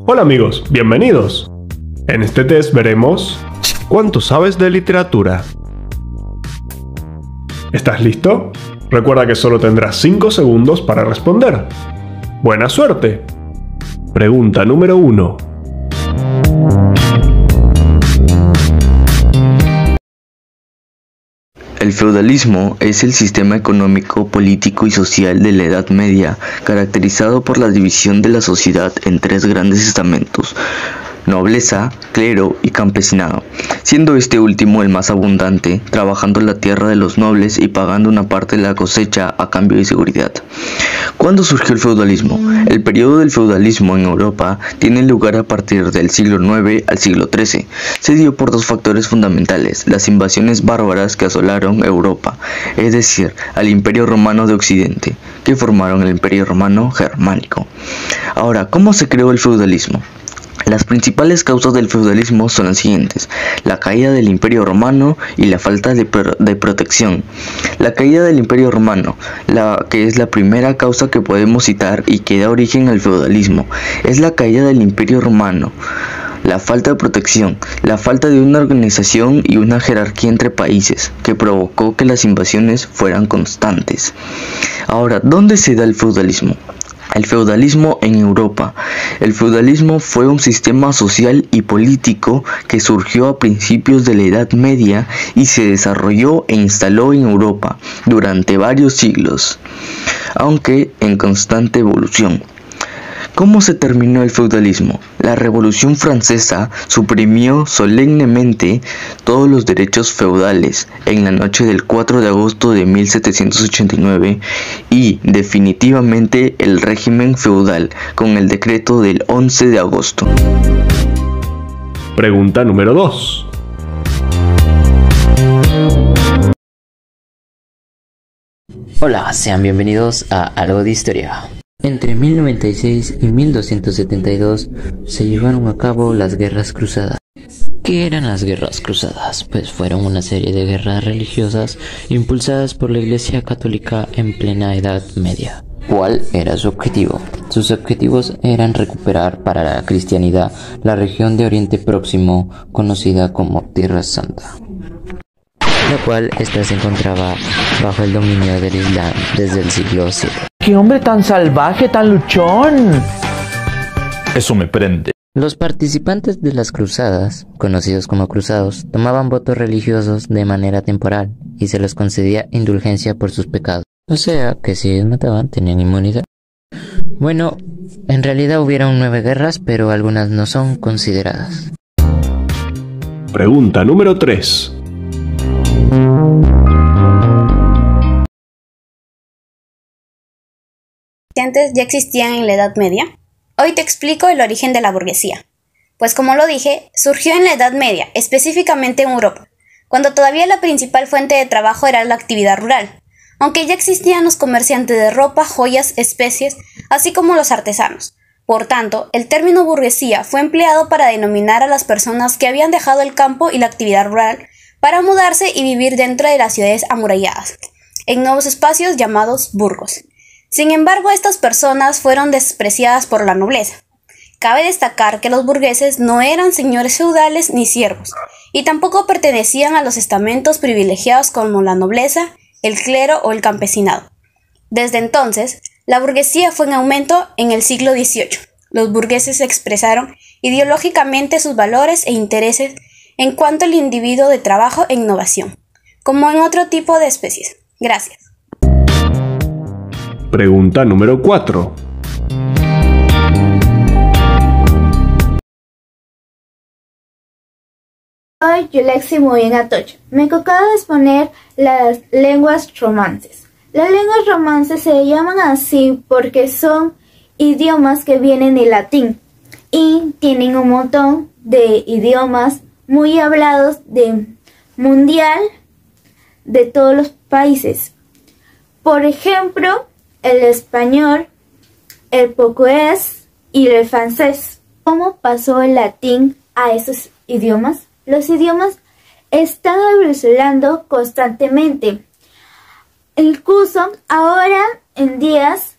Hola amigos, bienvenidos. En este test veremos ¿cuánto sabes de literatura? ¿Estás listo? Recuerda que solo tendrás 5 segundos para responder. ¡Buena suerte! Pregunta número 1. El feudalismo es el sistema económico, político y social de la Edad Media, caracterizado por la división de la sociedad en 3 grandes estamentos: nobleza, clero y campesinado, siendo este último el más abundante, trabajando la tierra de los nobles y pagando una parte de la cosecha a cambio de seguridad. ¿Cuándo surgió el feudalismo? El periodo del feudalismo en Europa tiene lugar a partir del siglo IX al siglo XIII. Se dio por 2 factores fundamentales: las invasiones bárbaras que asolaron Europa, es decir, al Imperio Romano de Occidente, que formaron el Imperio Romano Germánico. Ahora, ¿cómo se creó el feudalismo? Las principales causas del feudalismo son las siguientes: la caída del Imperio Romano y la falta de protección. La caída del Imperio Romano, que es la primera causa que podemos citar y que da origen al feudalismo, es la caída del Imperio Romano. La falta de protección, la falta de una organización y una jerarquía entre países, que provocó que las invasiones fueran constantes. Ahora, ¿dónde se da el feudalismo? El feudalismo en Europa. El feudalismo fue un sistema social y político que surgió a principios de la Edad Media y se desarrolló e instaló en Europa durante varios siglos, aunque en constante evolución. ¿Cómo se terminó el feudalismo? La Revolución Francesa suprimió solemnemente todos los derechos feudales en la noche del 4 de agosto de 1789 y definitivamente el régimen feudal con el decreto del 11 de agosto. Pregunta número 2. Hola, sean bienvenidos a Algo de Historia. Entre 1096 y 1272 se llevaron a cabo las Guerras Cruzadas. ¿Qué eran las Guerras Cruzadas? Pues fueron una serie de guerras religiosas impulsadas por la Iglesia Católica en plena Edad Media. ¿Cuál era su objetivo? Sus objetivos eran recuperar para la cristianidad la región de Oriente Próximo, conocida como Tierra Santa, la cual se encontraba bajo el dominio del Islam desde el siglo VII. ¡Qué hombre tan salvaje, tan luchón! Eso me prende. Los participantes de las cruzadas, conocidos como cruzados, tomaban votos religiosos de manera temporal y se les concedía indulgencia por sus pecados. O sea, que si ellos mataban, tenían inmunidad. Bueno, en realidad hubieron 9 guerras, pero algunas no son consideradas. Pregunta número 3. Ya existían en la Edad Media. Hoy te explico el origen de la burguesía. Pues como lo dije, surgió en la Edad Media, específicamente en Europa, cuando todavía la principal fuente de trabajo era la actividad rural, aunque ya existían los comerciantes de ropa, joyas, especies, así como los artesanos. Por tanto, el término burguesía fue empleado para denominar a las personas que habían dejado el campo y la actividad rural para mudarse y vivir dentro de las ciudades amuralladas, en nuevos espacios llamados burgos. Sin embargo, estas personas fueron despreciadas por la nobleza. Cabe destacar que los burgueses no eran señores feudales ni siervos, y tampoco pertenecían a los estamentos privilegiados como la nobleza, el clero o el campesinado. Desde entonces, la burguesía fue en aumento en el siglo XVIII. Los burgueses expresaron ideológicamente sus valores e intereses en cuanto al individuo de trabajo e innovación, como en otro tipo de especies. Gracias. Pregunta número 4. Soy Yulexi Muy Atocha. Me tocaba exponer las lenguas romances. Las lenguas romances se llaman así porque son idiomas que vienen del latín y tienen un montón de idiomas muy hablados de mundial de todos los países. Por ejemplo, el español, el portugués y el francés. ¿Cómo pasó el latín a esos idiomas? Los idiomas están evolucionando constantemente. Incluso ahora en días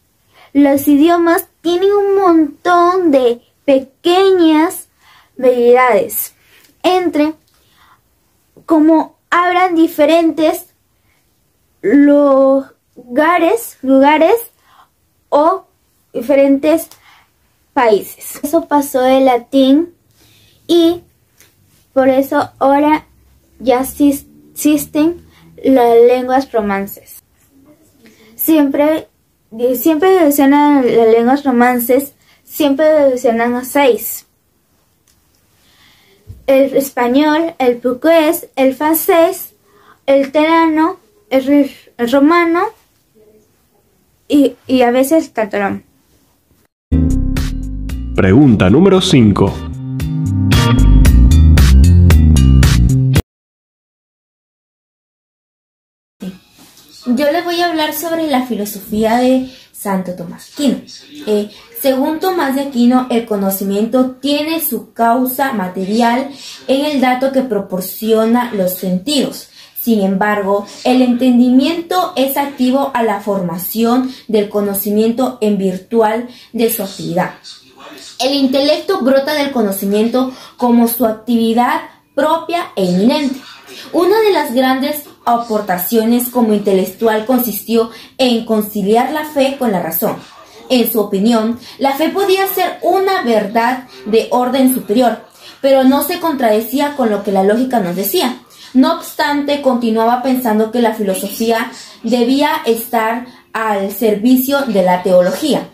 los idiomas tienen un montón de pequeñas variedades entre como hablan diferentes lugares o diferentes países. Eso pasó del latín y por eso ahora ya existen las lenguas romances. Siempre evolucionan las lenguas romances, siempre evolucionan a 6. El español, el portugués, el francés, el italiano, el romano y a veces el catalán. Pregunta número 5. Yo les voy a hablar sobre la filosofía de Santo Tomás de Aquino. Según Tomás de Aquino, el conocimiento tiene su causa material en el dato que proporciona los sentidos. Sin embargo, el entendimiento es activo a la formación del conocimiento en virtud de su actividad. El intelecto brota del conocimiento como su actividad propia e inminente. Una de las grandes aportaciones como intelectual consistió en conciliar la fe con la razón. En su opinión, la fe podía ser una verdad de orden superior, pero no se contradecía con lo que la lógica nos decía. No obstante, continuaba pensando que la filosofía debía estar al servicio de la teología.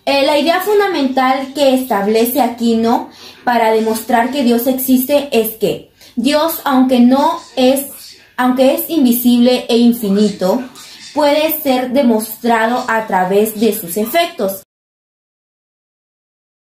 La idea fundamental que establece Aquino para demostrar que Dios existe es que Dios, aunque es invisible e infinito, puede ser demostrado a través de sus efectos.